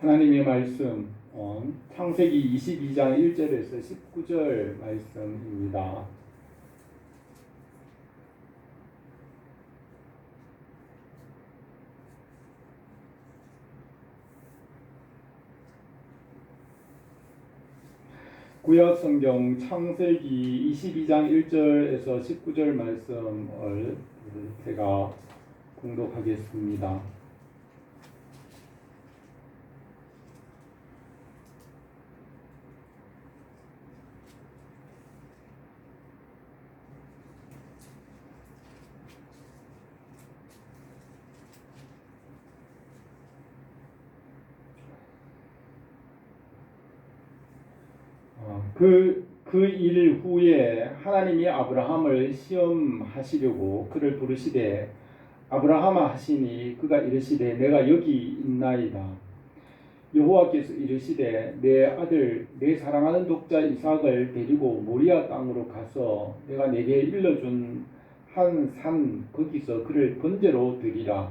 하나님의 말씀 창세기 22장 1절에서 19절 말씀입니다. 구약성경 창세기 22장 1절에서 19절 말씀을 제가 공독하겠습니다. 그 일 후에 하나님이 아브라함을 시험하시려고 그를 부르시되 아브라함아 하시니 그가 이르시되 내가 여기 있나이다. 여호와께서 이르시되 내 아들 내 사랑하는 독자 이삭을 데리고 모리아 땅으로 가서 내가 내게 일러준 한 산 거기서 그를 번제로 드리라.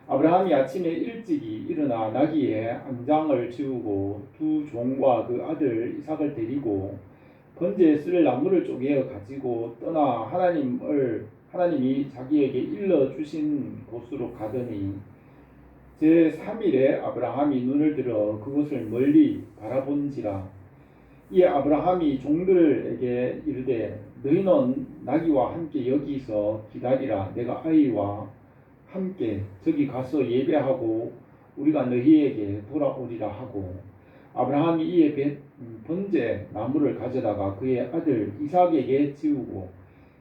아브라함이 아침에 일찍이 일어나 나귀의 안장을 지우고 두 종과 그 아들 이삭을 데리고 번제에 쓸 나무를 쪼개어 가지고 떠나 하나님이 자기에게 일러 주신 곳으로 가더니 제3일에 아브라함이 눈을 들어 그곳을 멀리 바라본지라. 이에 아브라함이 종들에게 이르되 너희는 나귀와 함께 여기서 기다리라. 내가 아이와 함께 저기 가서 예배하고 우리가 너희에게 돌아오리라 하고 아브라함이 이에 번제 나무를 가져다가 그의 아들 이삭에게 지우고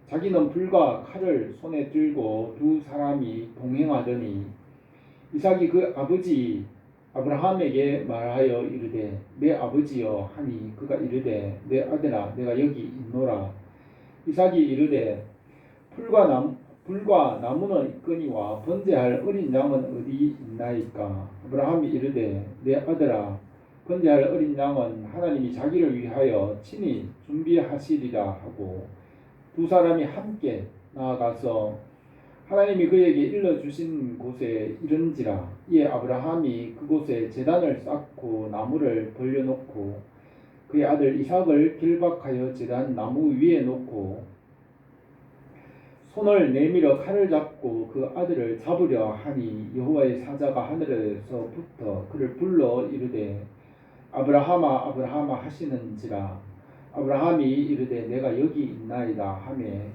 자기는 불과 칼을 손에 들고 두 사람이 동행하더니 이삭이 그 아버지 아브라함에게 말하여 이르되 내 아버지여 하니 그가 이르되 내 아들아 내가 여기 있노라. 이삭이 이르되 불과 나무는 있거니와 번제할 어린 양은 어디 있나이까. 아브라함이 이르되 내 아들아 번제할 어린 양은 하나님이 자기를 위하여 친히 준비하시리라 하고 두 사람이 함께 나아가서 하나님이 그에게 일러주신 곳에 이른지라. 이에 아브라함이 그곳에 제단을 쌓고 나무를 벌려놓고 그의 아들 이삭을 길박하여 제단 나무 위에 놓고 손을 내밀어 칼을 잡고 그 아들을 잡으려 하니 여호와의 사자가 하늘에서부터 그를 불러 이르되 아브라함아 아브라함아 하시는지라. 아브라함이 이르되 내가 여기 있나이다 하매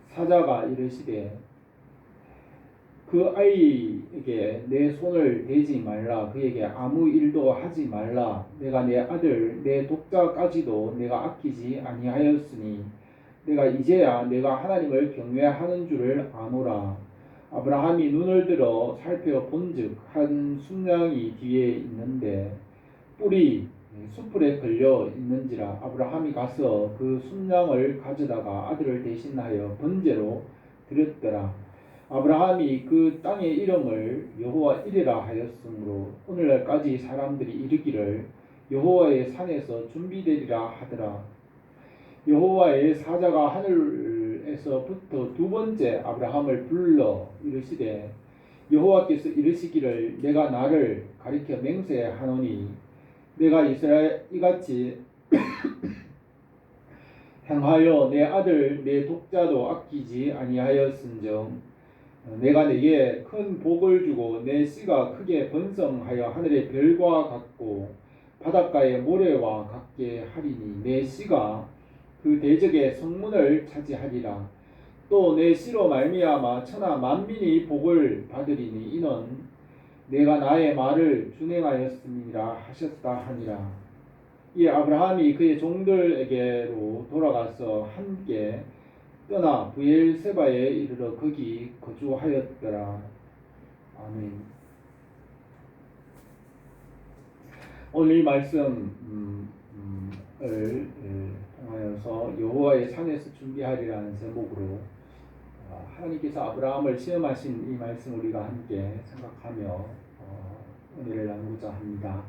사자가 이르시되 그 아이에게 내 손을 대지 말라. 그에게 아무 일도 하지 말라. 내가 내 아들 내 독자까지도 내가 아끼지 아니하였으니 내가 이제야 내가 하나님을 경외하는 줄을 아노라. 아브라함이 눈을 들어 살펴본즉 한 순양이 뒤에 있는데 뿔이 숯불에 걸려 있는지라. 아브라함이 가서 그 순양을 가져다가 아들을 대신하여 번제로 드렸더라. 아브라함이 그 땅의 이름을 여호와 이레라 하였으므로 오늘날까지 사람들이 이르기를 여호와의 산에서 준비되리라 하더라. 여호와의 사자가 하늘에서부터 두 번째 아브라함을 불러 이르시되 여호와께서 이르시기를 내가 나를 가리켜 맹세하노니 내가 이같이 행하여 내 아들 내 독자도 아끼지 아니하였은즉 내가 내게 큰 복을 주고 내 씨가 크게 번성하여 하늘의 별과 같고 바닷가의 모래와 같게 하리니 내 씨가 그 대적의 성문을 차지하리라. 또 내 씨로 말미암아 천하 만민이 복을 받으리니 이는 내가 나의 말을 준행하였음이라 하셨다 하니라. 이에 아브라함이 그의 종들에게로 돌아가서 함께 떠나 브엘세바에 이르러 거기 거주하였더라. 아멘. 오늘 이 말씀을 통하여서 여호와의 산에서 준비하리라는 제목으로 하나님께서 아브라함을 시험하신 이 말씀 우리가 함께 생각하며 은혜를 나누고자 합니다.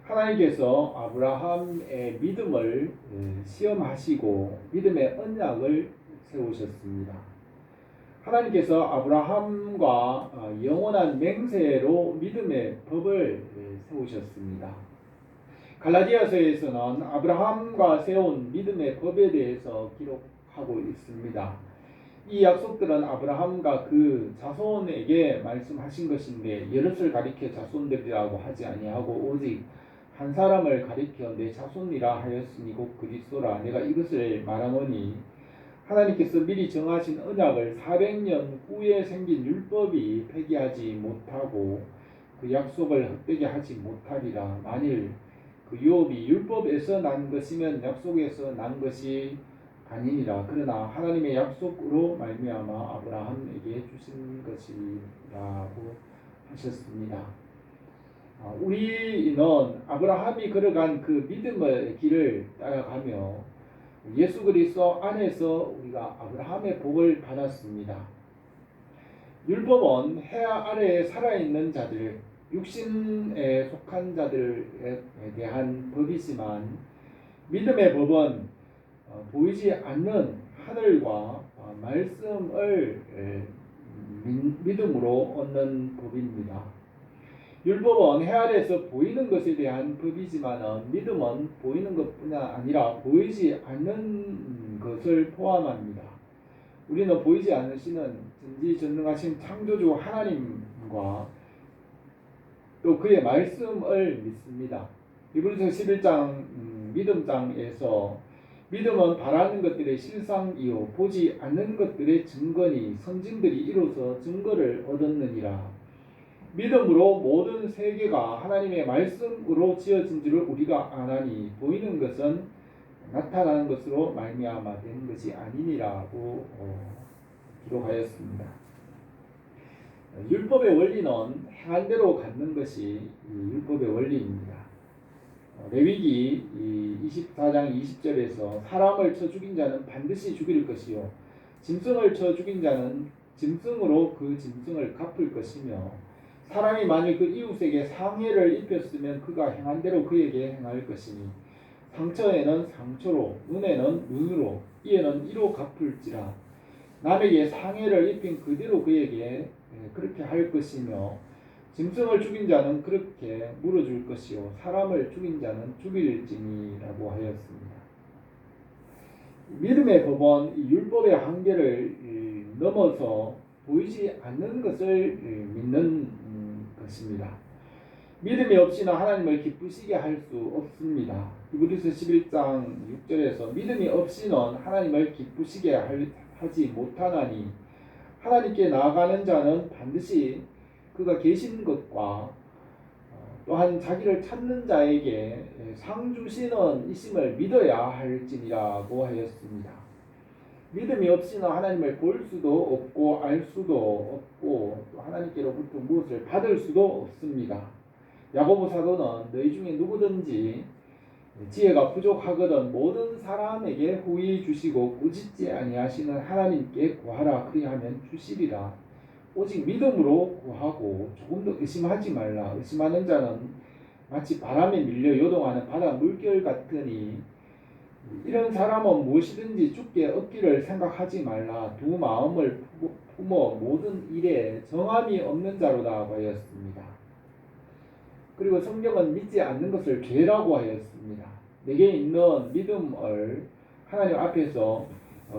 하나님께서 아브라함의 믿음을 시험하시고 믿음의 언약을 세우셨습니다. 하나님께서 아브라함과 영원한 맹세로 믿음의 법을 세우셨습니다. 갈라디아서에서는 아브라함과 세운 믿음의 법에 대해서 기록하고 있습니다. 이 약속들은 아브라함과 그 자손에게 말씀하신 것인데 여럿을 가리켜 자손들이라고 하지 아니하고 오직 한 사람을 가리켜 내 자손이라 하였으니 곧 그리스도라. 내가 이것을 말하노니 하나님께서 미리 정하신 언약을 400년 후에 생긴 율법이 폐기하지 못하고 그 약속을 헛되게 하지 못하리라. 만일 그 유업이 율법에서 난 것이면 약속에서 난 것이 아니니라. 그러나 하나님의 약속으로 말미암아 아브라함에게 주신 것이라고 하셨습니다. 우리는 아브라함이 걸어간 그 믿음의 길을 따라가며 예수 그리스도 안에서 우리가 아브라함의 복을 받았습니다. 율법은 해 아래에 살아있는 자들, 육신에 속한 자들에 대한 법이지만 믿음의 법은 보이지 않는 하늘과 말씀을 믿음으로 얻는 법입니다. 율법은 해 아래에서 보이는 것에 대한 법이지만 믿음은 보이는 것뿐 아니라 보이지 않는 것을 포함합니다. 우리는 보이지 않으시는 전지전능하신 창조주 하나님과 또 그의 말씀을 믿습니다. 히브리서 11장 믿음장에서 믿음은 바라는 것들의 실상이요 보지 않는 것들의 증거니 선진들이 이로써 증거를 얻었느니라. 믿음으로 모든 세계가 하나님의 말씀으로 지어진 줄을 우리가 아나니 보이는 것은 나타나는 것으로 말미암아 된 것이 아니니라고 기록하였습니다. 율법의 원리는 행한 대로 갖는 것이 율법의 원리입니다. 레위기 24장 20절에서 사람을 쳐 죽인 자는 반드시 죽일 것이요 짐승을 쳐 죽인 자는 짐승으로 그 짐승을 갚을 것이며 사람이 만일 그 이웃에게 상해를 입혔으면 그가 행한 대로 그에게 행할 것이니 상처에는 상처로 눈에는 눈으로 이에는 이로 갚을지라. 남에게 상해를 입힌 그대로 그에게 그렇게 할 것이며 짐승을 죽인 자는 그렇게 물어줄 것이요 사람을 죽인 자는 죽일지니라고 하였습니다. 믿음의 법은 율법의 한계를 넘어서 보이지 않는 것을 믿는 것입니다. 믿음이 없이는 하나님을 기쁘시게 할 수 없습니다. 히브리서 11장 6절에서 믿음이 없이는 하나님을 기쁘시게 하지 못하나니 하나님께 나아가는 자는 반드시 그가 계신 것과 또한 자기를 찾는 자에게 상 주시는 이심을 믿어야 할지니라고 하였습니다. 믿음이 없이는 하나님을 볼 수도 없고 알 수도 없고 또 하나님께로부터 무엇을 받을 수도 없습니다. 야고보 사도는 너희 중에 누구든지 지혜가 부족하거든 모든 사람에게 후히 주시고 꾸짖지 아니하시는 하나님께 구하라 그리하면 주시리라. 오직 믿음으로 구하고 조금도 의심하지 말라. 의심하는 자는 마치 바람에 밀려 요동하는 바다 물결 같으니 이런 사람은 무엇이든지 주께 얻기를 생각하지 말라. 두 마음을 품어 모든 일에 정함이 없는 자로다 하였습니다. 그리고 성경은 믿지 않는 것을 죄라고 하였습니다. 내게 있는 믿음을 하나님 앞에서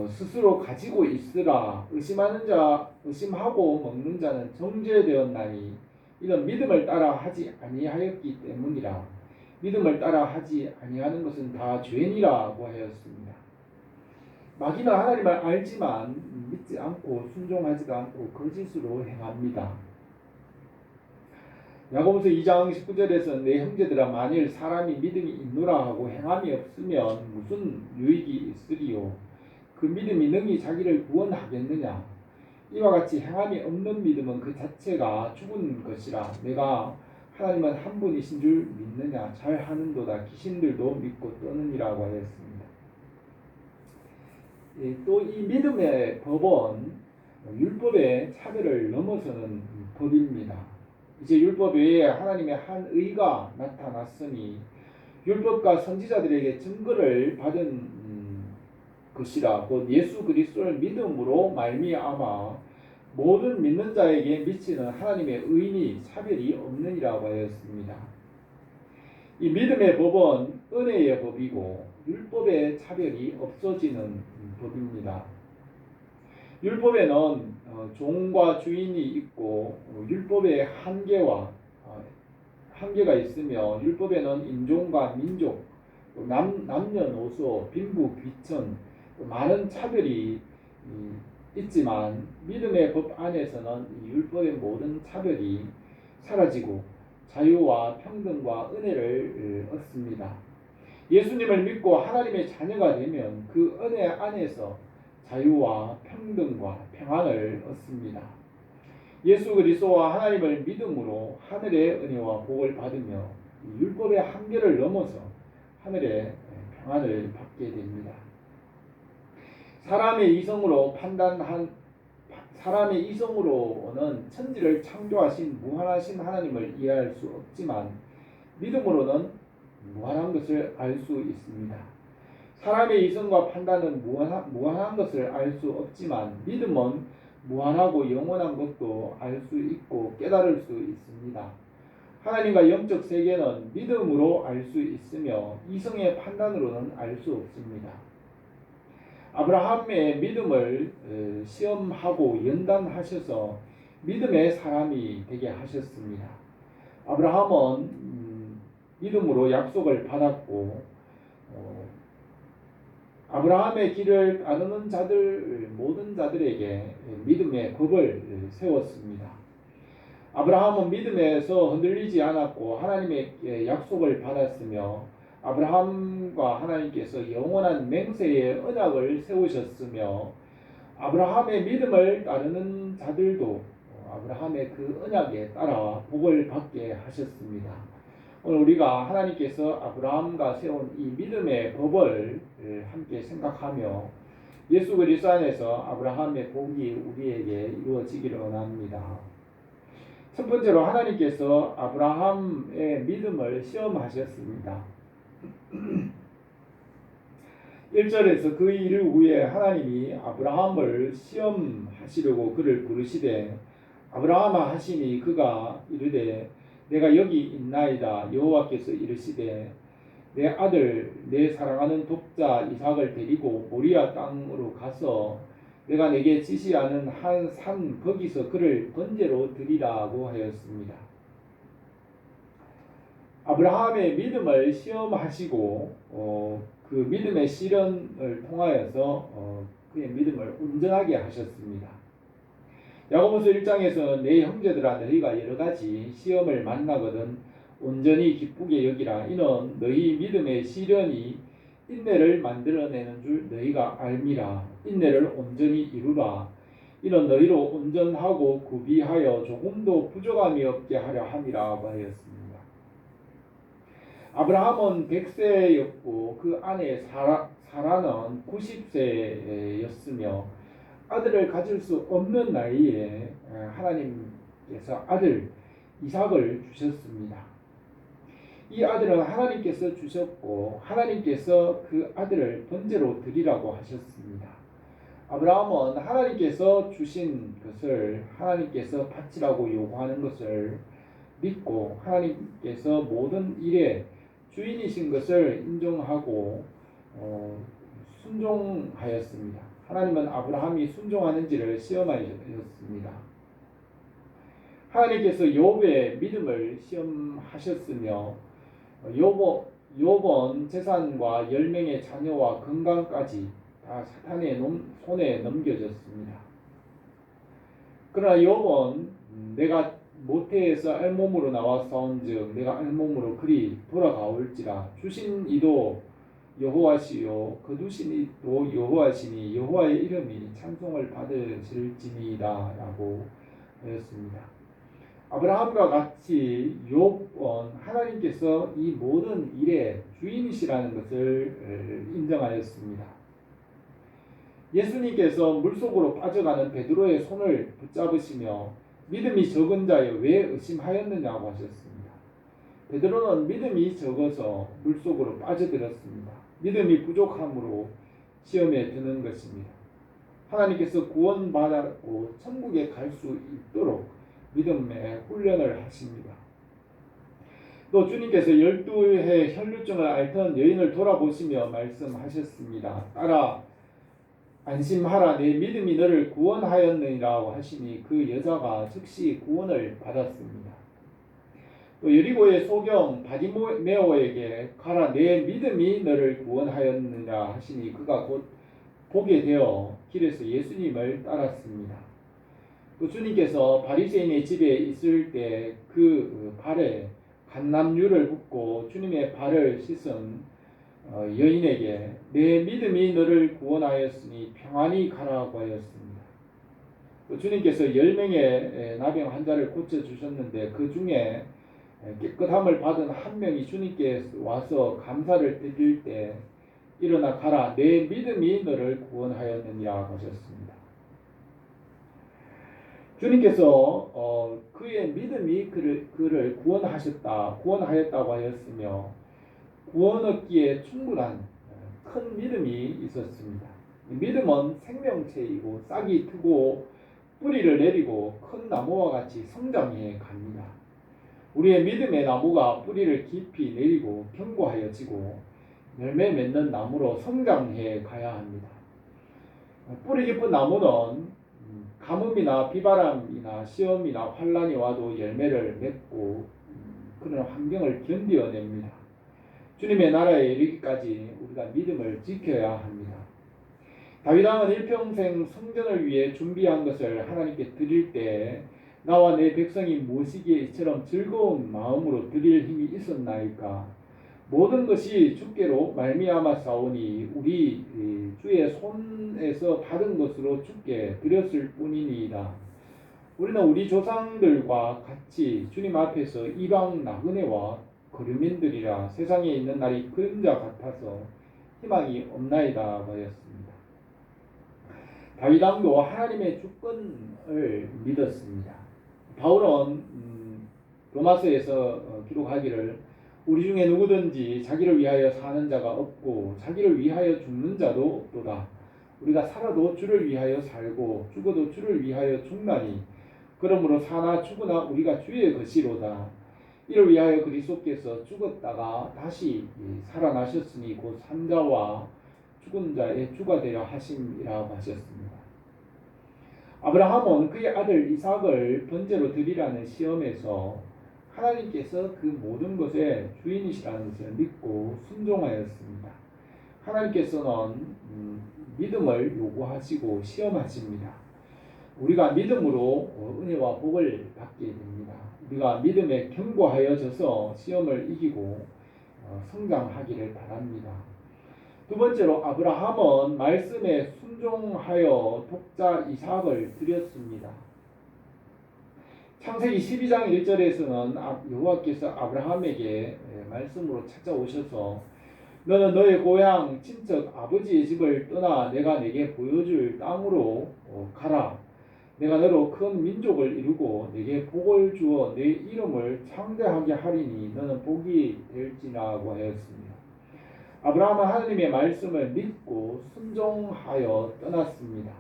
스스로 가지고 있으라. 의심하는 자 의심하고 먹는 자는 정죄되었나니 이런 믿음을 따라 하지 아니하였기 때문이라. 믿음을 따라 하지 아니하는 것은 다 죄니라고 하였습니다. 마귀는 하나님을 알지만 믿지 않고 순종하지도 않고 거짓으로 행합니다. 야고보서 2장 19절에서 내 형제들아 만일 사람이 믿음이 있노라 하고 행함이 없으면 무슨 유익이 있으리요. 그 믿음이 능히 자기를 구원하겠느냐. 이와 같이 행함이 없는 믿음은 그 자체가 죽은 것이라. 내가 하나님은 한 분이신 줄 믿느냐. 잘하는도다 귀신들도 믿고 떠느니라고 하였습니다. 또 이 믿음의 법은 율법의 차별을 넘어서는 법입니다. 이제 율법 외에 하나님의 한 의가 나타났으니 율법과 선지자들에게 증거를 받은 것이라. 곧 예수 그리스도를 믿음으로 말미암아 모든 믿는 자에게 미치는 하나님의 의인이 차별이 없느니라고 하였습니다. 이 믿음의 법은 은혜의 법이고 율법의 차별이 없어지는 법입니다. 율법에는 종과 주인이 있고 율법의 한계가 있으며 율법에는 인종과 민족, 남녀노소, 빈부, 귀천 많은 차별이 있지만 믿음의 법 안에서는 율법의 모든 차별이 사라지고 자유와 평등과 은혜를 얻습니다. 예수님을 믿고 하나님의 자녀가 되면 그 은혜 안에서 자유와 평등과 평안을 얻습니다. 예수 그리스도와 하나님을 믿음으로 하늘의 은혜와 복을 받으며 율법의 한계를 넘어서 하늘의 평안을 받게 됩니다. 사람의 이성으로는 천지를 창조하신 무한하신 하나님을 이해할 수 없지만 믿음으로는 무한한 것을 알 수 있습니다. 사람의 이성과 판단은 무한한 것을 알 수 없지만 믿음은 무한하고 영원한 것도 알 수 있고 깨달을 수 있습니다. 하나님과 영적 세계는 믿음으로 알 수 있으며 이성의 판단으로는 알 수 없습니다. 아브라함의 믿음을 시험하고 연단하셔서 믿음의 사람이 되게 하셨습니다. 아브라함은 믿음으로 약속을 받았고 아브라함의 길을 따르는 모든 자들에게 믿음의 법을 세웠습니다. 아브라함은 믿음에서 흔들리지 않았고 하나님의 약속을 받았으며 아브라함과 하나님께서 영원한 맹세의 언약을 세우셨으며 아브라함의 믿음을 따르는 자들도 아브라함의 그 언약에 따라 복을 받게 하셨습니다. 오늘 우리가 하나님께서 아브라함과 세운 이 믿음의 법을 함께 생각하며 예수 그리스도 안에서 아브라함의 복이 우리에게 이루어지기를 원합니다. 첫 번째로 하나님께서 아브라함의 믿음을 시험하셨습니다. 1절에서 그 일 후에 하나님이 아브라함을 시험하시려고 그를 부르시되 아브라함아 하시니 그가 이르되 내가 여기 있나이다. 여호와께서 이르시되 내 아들 내 사랑하는 독자 이삭을 데리고 모리아 땅으로 가서 내가 내게 지시하는 한 산 거기서 그를 번제로 드리라고 하였습니다. 아브라함의 믿음을 시험하시고 그 믿음의 시련을 통하여서 그의 믿음을 온전하게 하셨습니다. 야고보서 1장에서는 내 형제들아 너희가 여러가지 시험을 만나거든 온전히 기쁘게 여기라. 이는 너희 믿음의 시련이 인내를 만들어내는 줄 너희가 알미라. 인내를 온전히 이루라. 이는 너희로 온전하고 구비하여 조금도 부족함이 없게 하려 함이라고 하였습니다. 아브라함은 100세였고 그 아내 사라는 90세였으며 아들을 가질 수 없는 나이에 하나님께서 아들 이삭을 주셨습니다. 이 아들은 하나님께서 주셨고 하나님께서 그 아들을 번제로 드리라고 하셨습니다. 아브라함은 하나님께서 주신 것을 하나님께서 바치라고 요구하는 것을 믿고 하나님께서 모든 일에 주인이신 것을 인정하고 순종하였습니다. 하나님은 아브라함이 순종하는지를 시험하셨습니다. 하나님께서 욥의 믿음을 시험하셨으며 욥은 재산과 10명의 자녀와 건강까지 다 사탄의 손에 넘겨졌습니다. 그러나 욥은 내가 모태에서 알몸으로 나와 싸운즉 내가 알몸으로 그리 돌아가올지라 주신 이도 여호와시요 거두신 이도 여호와시니 여호와의 이름이 찬송을 받으실지니이다 라고 하였습니다. 아브라함과 같이 욥은 하나님께서 이 모든 일의 주인이시라는 것을 인정하였습니다. 예수님께서 물속으로 빠져가는 베드로의 손을 붙잡으시며 믿음이 적은 자여 왜 의심하였느냐고 하셨습니다. 베드로는 믿음이 적어서 물속으로 빠져들었습니다. 믿음이 부족함으로 시험에 드는 것입니다. 하나님께서 구원받았고 천국에 갈 수 있도록 믿음의 훈련을 하십니다. 또 주님께서 12해 혈루증을 앓던 여인을 돌아보시며 말씀하셨습니다. 딸아 안심하라, 내 믿음이 너를 구원하였느니라고 하시니 그 여자가 즉시 구원을 받았습니다. 또 여리고의 소경 바디메오에게 가라, 내 믿음이 너를 구원하였느냐 하시니 그가 곧 보게 되어 길에서 예수님을 따랐습니다. 또 주님께서 바리새인의 집에 있을 때 그 발에 감람유를 붓고 주님의 발을 씻은 여인에게 내 믿음이 너를 구원하였으니 평안히 가라고 하였습니다. 또 주님께서 10명의 나병 환자를 고쳐주셨는데 그 중에 깨끗함을 받은 한 명이 주님께 와서 감사를 드릴 때 일어나 가라, 내 믿음이 너를 구원하였느냐 하셨습니다. 주님께서 그의 믿음이 그를 구원하였다고 하였으며 구원 얻기에 충분한 큰 믿음이 있었습니다. 믿음은 생명체이고 싹이 트고 뿌리를 내리고 큰 나무와 같이 성장해 갑니다. 우리의 믿음의 나무가 뿌리를 깊이 내리고 견고하여 지고 열매 맺는 나무로 성장해 가야 합니다. 뿌리 깊은 나무는 가뭄이나 비바람이나 시험이나 환란이 와도 열매를 맺고 그런 환경을 견뎌냅니다. 주님의 나라에 이르기까지 우리가 믿음을 지켜야 합니다. 다윗 왕은 일평생 성전을 위해 준비한 것을 하나님께 드릴 때 나와 내 백성이 모시기에 이처럼 즐거운 마음으로 드릴 힘이 있었나이까? 모든 것이 주께로 말미암아 싸우니 우리 주의 손에서 받은 것으로 주께 드렸을 뿐이니이다. 우리는 우리 조상들과 같이 주님 앞에서 이방 나그네와 거류민들이라 세상에 있는 날이 그림자 같아서 희망이 없나이다 하였습니다. 다윗 왕도 하나님의 주권을 믿었습니다. 바울은 로마서에서 기록하기를 우리 중에 누구든지 자기를 위하여 사는 자가 없고 자기를 위하여 죽는 자도 없도다. 우리가 살아도 주를 위하여 살고 죽어도 주를 위하여 죽나니 그러므로 사나 죽으나 우리가 주의 것이로다. 이를 위하여 그리스도께서 죽었다가 다시 살아나셨으니 곧 산자와 죽은 자의 주가 되려 하심이라고 하셨습니다. 아브라함은 그의 아들 이삭을 번제로 드리라는 시험에서 하나님께서 그 모든 것의 주인이시라는 것을 믿고 순종하였습니다. 하나님께서는 믿음을 요구하시고 시험하십니다. 우리가 믿음으로 은혜와 복을 받게 됩니다. 우리가 믿음에 견고하여져서 시험을 이기고 성장하기를 바랍니다. 두 번째로 아브라함은 말씀에 순종하여 독자 이삭을 드렸습니다. 창세기 12장 1절에서는 여호와께서 아브라함에게 말씀으로 찾아오셔서 너는 너의 고향 친척 아버지의 집을 떠나 내가 내게 보여줄 땅으로 가라. 내가 너로 큰 민족을 이루고 내게 복을 주어 내 이름을 창대하게 하리니 너는 복이 될지라고 하였습니다. 아브라함은 하나님의 말씀을 믿고 순종하여 떠났습니다.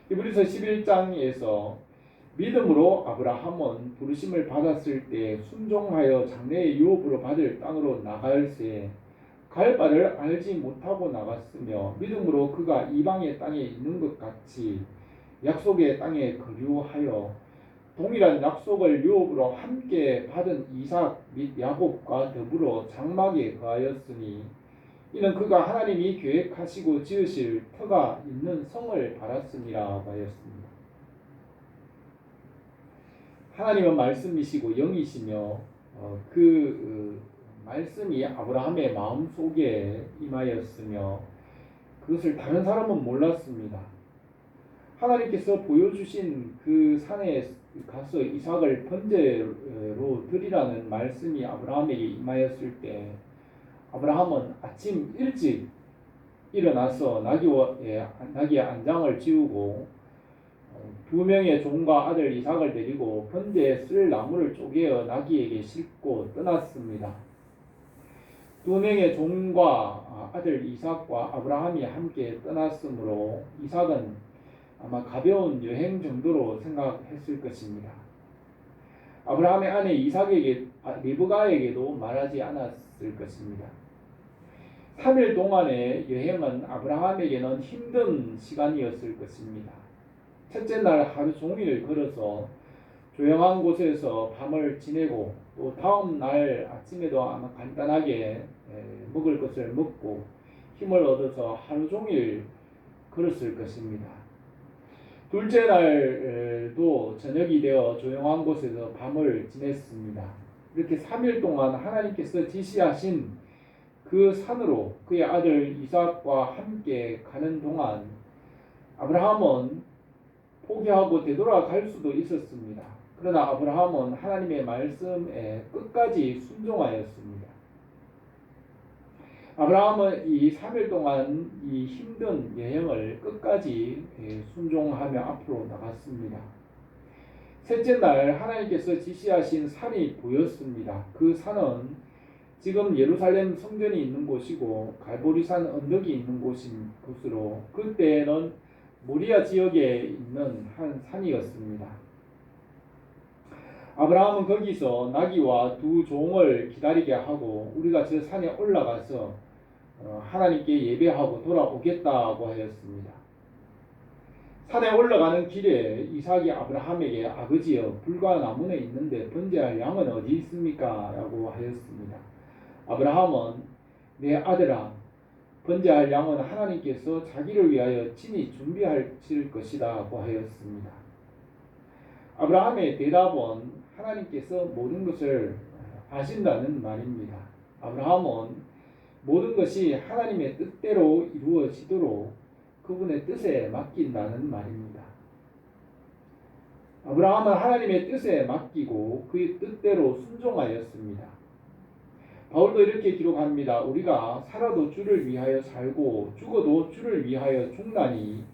히브리서 11장에서 믿음으로 아브라함은 부르심을 받았을 때 순종하여 장래의 유업으로 받을 땅으로 나갈새 갈 바를 알지 못하고 나갔으며 믿음으로 그가 이방의 땅에 있는 것 같이 약속의 땅에 거류하여 동일한 약속을 유업으로 함께 받은 이삭 및 야곱과 더불어 장막에 거하였으니 이는 그가 하나님이 계획하시고 지으실 터가 있는 성을 바랐음이라 하였습니다. 하나님은 말씀이시고 영이시며 말씀이 아브라함의 마음속에 임하였으며 그것을 다른 사람은 몰랐습니다. 하나님께서 보여주신 그 산에 가서 이삭을 번제로 드리라는 말씀이 아브라함에게 임하였을 때 아브라함은 아침 일찍 일어나서 나귀의 안장을 지우고 2명의 종과 아들 이삭을 데리고 번제에 쓸 나무를 쪼개어 나귀에게 싣고 떠났습니다. 2명의 종과 아들 이삭과 아브라함이 함께 떠났으므로 이삭은 아마 가벼운 여행 정도로 생각했을 것입니다. 아브라함의 아내 이삭에게 리브가에게도 말하지 않았을 것입니다. 3일 동안의 여행은 아브라함에게는 힘든 시간이었을 것입니다. 첫째 날 하루 종일 걸어서 조용한 곳에서 밤을 지내고 또 다음 날 아침에도 아마 간단하게 먹을 것을 먹고 힘을 얻어서 하루 종일 걸었을 것입니다. 둘째 날도 저녁이 되어 조용한 곳에서 밤을 지냈습니다. 이렇게 3일 동안 하나님께서 지시하신 그 산으로 그의 아들 이삭과 함께 가는 동안 아브라함은 포기하고 되돌아갈 수도 있었습니다. 그러나 아브라함은 하나님의 말씀에 끝까지 순종하였습니다. 아브라함은 이 3일 동안 이 힘든 여행을 끝까지 순종하며 앞으로 나갔습니다. 셋째 날 하나님께서 지시하신 산이 보였습니다. 그 산은 지금 예루살렘 성전이 있는 곳이고 갈보리산 언덕이 있는 곳으로 그때는 모리아 지역에 있는 한 산이었습니다. 아브라함은 거기서 나귀와 두 종을 기다리게 하고 우리가 저 산에 올라가서 하나님께 예배하고 돌아오겠다고 하였습니다. 산에 올라가는 길에 이삭이 아브라함에게 아버지여 불과 나무는 있는데 번제할 양은 어디 있습니까? 라고 하였습니다. 아브라함은 내 아들아 번제할 양은 하나님께서 자기를 위하여 친히 준비하실 것이라고 하였습니다. 아브라함의 대답은 하나님께서 모든 것을 아신다는 말입니다. 아브라함은 모든 것이 하나님의 뜻대로 이루어지도록 그분의 뜻에 맡긴다는 말입니다. 아브라함은 하나님의 뜻에 맡기고 그의 뜻대로 순종하였습니다. 바울도 이렇게 기록합니다. 우리가 살아도 주를 위하여 살고 죽어도 주를 위하여 죽나니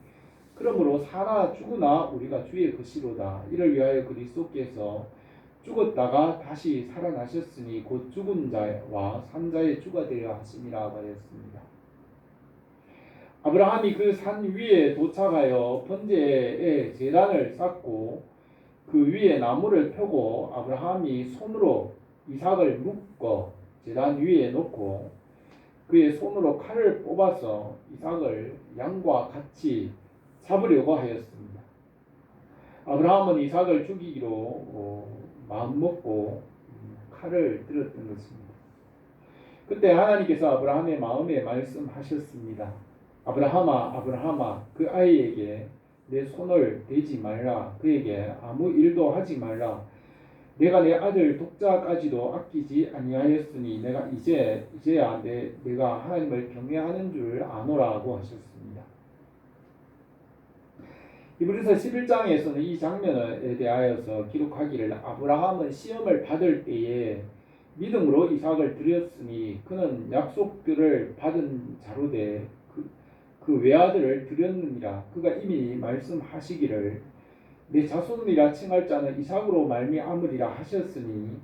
그러므로 사나 죽으나 우리가 주의 것이로다. 이를 위하여 그리스도께서 죽었다가 다시 살아나셨으니 곧 죽은 자와 산 자의 주가 되려 하심이라고 하였습니다. 아브라함이 그 산 위에 도착하여 번제의 제단을 쌓고 그 위에 나무를 펴고 아브라함이 손으로 이삭을 묶어 제단 위에 놓고 그의 손으로 칼을 뽑아서 이삭을 양과 같이 잡으려고 하였습니다. 아브라함은 이삭을 죽이기로 마음먹고 칼을 들었던 것입니다. 그때 하나님께서 아브라함의 마음에 말씀하셨습니다. 아브라함아 아브라함아 그 아이에게 내 손을 대지 말라. 그에게 아무 일도 하지 말라. 내가 내 아들 독자까지도 아끼지 아니하였으니 내가 이제야 내가 하나님을 경외하는 줄 아노라고 하셨습니다. 히브리서 11장에서는 이 장면에 대하여서 기록하기를 아브라함은 시험을 받을 때에 믿음으로 이삭을 드렸으니 그는 약속들을 받은 자로 돼 그 외아들을 드렸느니라. 그가 이미 말씀하시기를 내 자손이라 칭할 자는 이삭으로 말미암으리라 하셨으니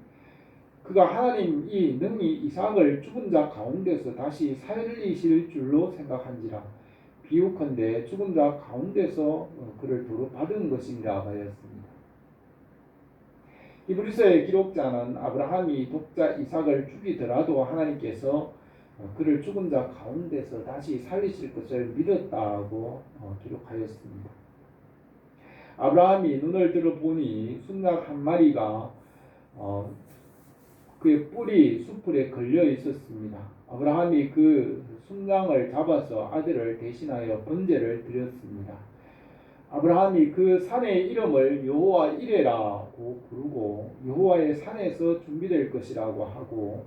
그가 하나님이 능히 이삭을 죽은 자 가운데서 다시 살리실 줄로 생각한지라. 비유컨대 죽은 자 가운데서 그를 도로 받은 것이니라 하였습니다. 히브리서의 기록자는 아브라함이 독자 이삭을 죽이더라도 하나님께서 그를 죽은 자 가운데서 다시 살리실 것을 믿었다고 기록하였습니다. 아브라함이 눈을 들어보니 순낙 한 마리가 그의 뿔이 숯불에 걸려 있었습니다. 아브라함이 그 순양을 잡아서 아들을 대신하여 번제를 드렸습니다. 아브라함이 그 산의 이름을 여호와 이레라고 부르고 여호와의 산에서 준비될 것이라고 하고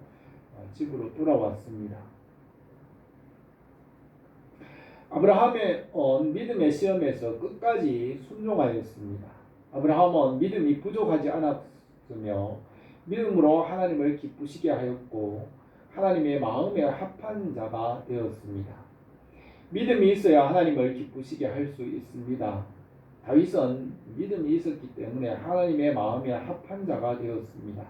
집으로 돌아왔습니다. 아브라함의 믿음의 시험에서 끝까지 순종하였습니다. 아브라함은 믿음이 부족하지 않았으며 믿음으로 하나님을 기쁘시게 하였고 하나님의 마음에 합한 자가 되었습니다. 믿음이 있어야 하나님을 기쁘시게 할 수 있습니다. 다윗은 믿음이 있었기 때문에 하나님의 마음에 합한 자가 되었습니다.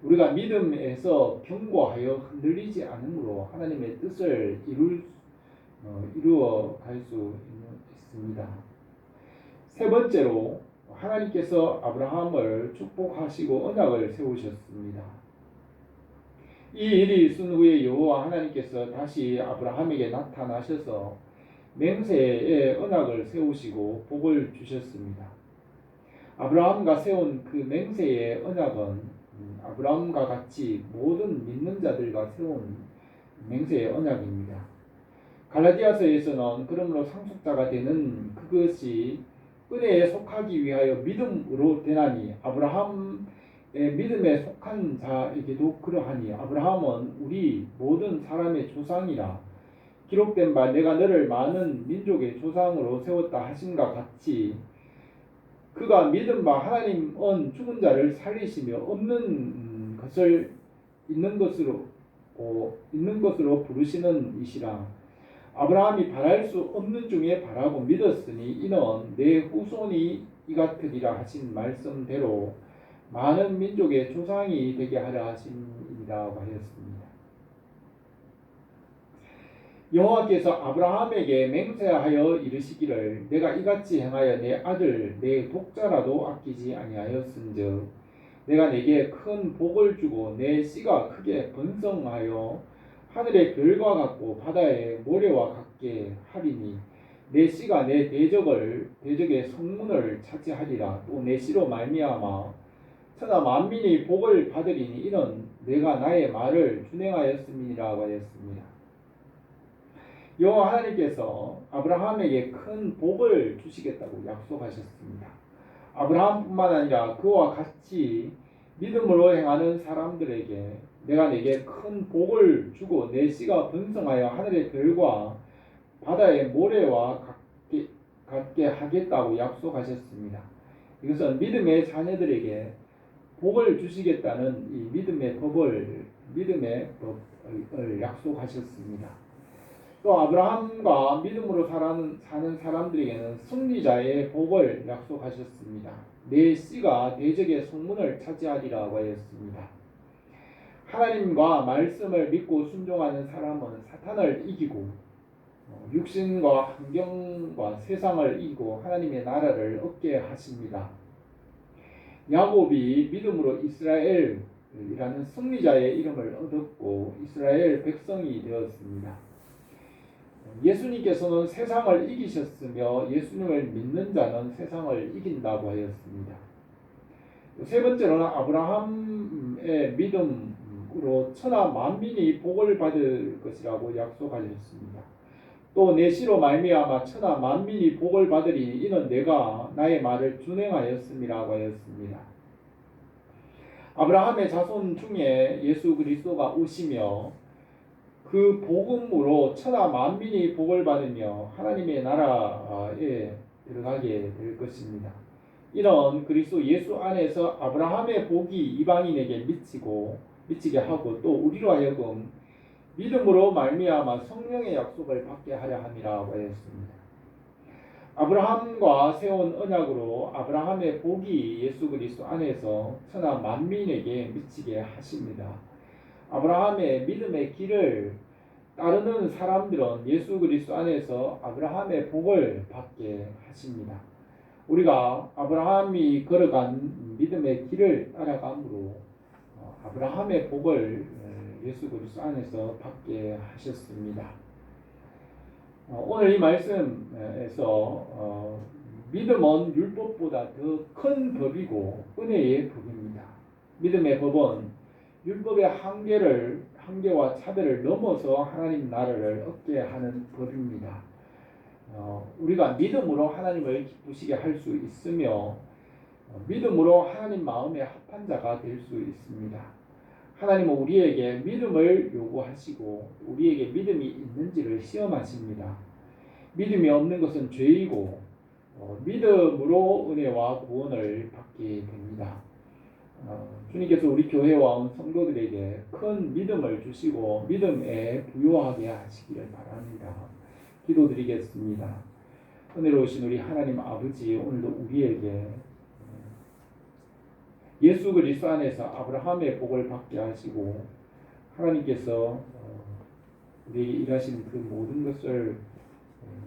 우리가 믿음에서 견고하여 흔들리지 않으므로 하나님의 뜻을 이루어 갈 수 있습니다. 세 번째로 하나님께서 아브라함을 축복하시고 언약을 세우셨습니다. 이 일이 있은 후에 여호와 하나님께서 다시 아브라함에게 나타나셔서 맹세의 언약을 세우시고 복을 주셨습니다. 아브라함과 세운 그 맹세의 언약은 아브라함과 같이 모든 믿는 자들과 세운 맹세의 언약입니다. 갈라디아서에서는 그러므로 상속자가 되는 그것이 은혜에 속하기 위하여 믿음으로 되나니 아브라함의 믿음에 속한 자에게도 그러하니 아브라함은 우리 모든 사람의 조상이라 기록된 바 내가 너를 많은 민족의 조상으로 세웠다 하심과 같이 그가 믿은 바 하나님은 죽은 자를 살리시며 없는 것을 있는 것으로 부르시는 이시라. 아브라함이 바랄 수 없는 중에 바라고 믿었으니 이는 내 후손이 이같으리라 하신 말씀대로 많은 민족의 조상이 되게 하려 하심이라고 하였습니다. 여호와께서 아브라함에게 맹세하여 이르시기를 내가 이같이 행하여 내 아들 내 독자라도 아끼지 아니하였은즉 내가 내게 큰 복을 주고 내 씨가 크게 번성하여 하늘의 별과 같고 바다의 모래와 같게 하리니 내 씨가 내 대적의 성문을 차지하리라. 또 내 씨로 말미암아 천하 만민이 복을 받으리니 이는 내가 나의 말을 준행하였음이라고 하였습니다. 여호와 하나님께서 아브라함에게 큰 복을 주시겠다고 약속하셨습니다. 아브라함뿐만 아니라 그와 같이 믿음으로 행하는 사람들에게 내가 내게 큰 복을 주고 내 씨가 번성하여 하늘의 별과 바다의 모래와 같게 하겠다고 약속하셨습니다. 이것은 믿음의 자녀들에게 복을 주시겠다는 이 믿음의 법을 약속하셨습니다. 또 아브라함과 믿음으로 사는 사람들에게는 승리자의 복을 약속하셨습니다. 내 씨가 대적의 성문을 차지하리라고 하였습니다. 하나님과 말씀을 믿고 순종하는 사람은 사탄을 이기고 육신과 환경과 세상을 이기고 하나님의 나라를 얻게 하십니다. 야곱이 믿음으로 이스라엘이라는 승리자의 이름을 얻었고 이스라엘 백성이 되었습니다. 예수님께서는 세상을 이기셨으며 예수님을 믿는 자는 세상을 이긴다고 하였습니다. 세 번째로는 아브라함의 믿음으로 천하 만민이 복을 받을 것이라고 약속하셨습니다. 또 내 씨로 말미암아 천하 만민이 복을 받으리니 이는 내가 나의 말을 준행하였음이라고 하였습니다. 아브라함의 자손 중에 예수 그리스도가 오시며 그 복음으로 천하 만민이 복을 받으며 하나님의 나라에 들어가게 될 것입니다. 이런 그리스도 예수 안에서 아브라함의 복이 이방인에게 미치게 하고 또 우리로 하여금 믿음으로 말미암아 성령의 약속을 받게 하려 함이라고 하였습니다. 아브라함과 세운 언약으로 아브라함의 복이 예수 그리스도 안에서 천하 만민에게 미치게 하십니다. 아브라함의 믿음의 길을 따르는 사람들은 예수 그리스도 안에서 아브라함의 복을 받게 하십니다. 우리가 아브라함이 걸어간 믿음의 길을 따라감으로 아브라함의 복을 예수 그리스도 안에서 받게 하셨습니다. 오늘 이 말씀에서 믿음은 율법보다 더 큰 법이고 은혜의 법입니다. 믿음의 법은 율법의 한계와 차별을 넘어서 하나님 나라를 얻게 하는 법입니다. 우리가 믿음으로 하나님을 기쁘시게 할 수 있으며 믿음으로 하나님 마음에 합한 자가 될 수 있습니다. 하나님은 우리에게 믿음을 요구하시고 우리에게 믿음이 있는지를 시험하십니다. 믿음이 없는 것은 죄이고 믿음으로 은혜와 구원을 받게 됩니다. 주님께서 우리 교회와 성도들에게 큰 믿음을 주시고 믿음에 부요하게 하시기를 바랍니다. 기도드리겠습니다. 은혜로우신 우리 하나님 아버지, 오늘도 우리에게 예수 그리스도 안에서 아브라함의 복을 받게 하시고 하나님께서 우리에게 일하신 그 모든 것을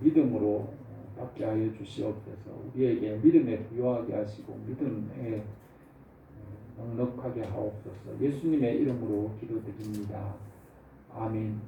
믿음으로 받게 하여 주시옵소서. 우리에게 믿음에 부여하게 하시고 믿음에 넉넉하게 하옵소서. 예수님의 이름으로 기도드립니다. 아멘.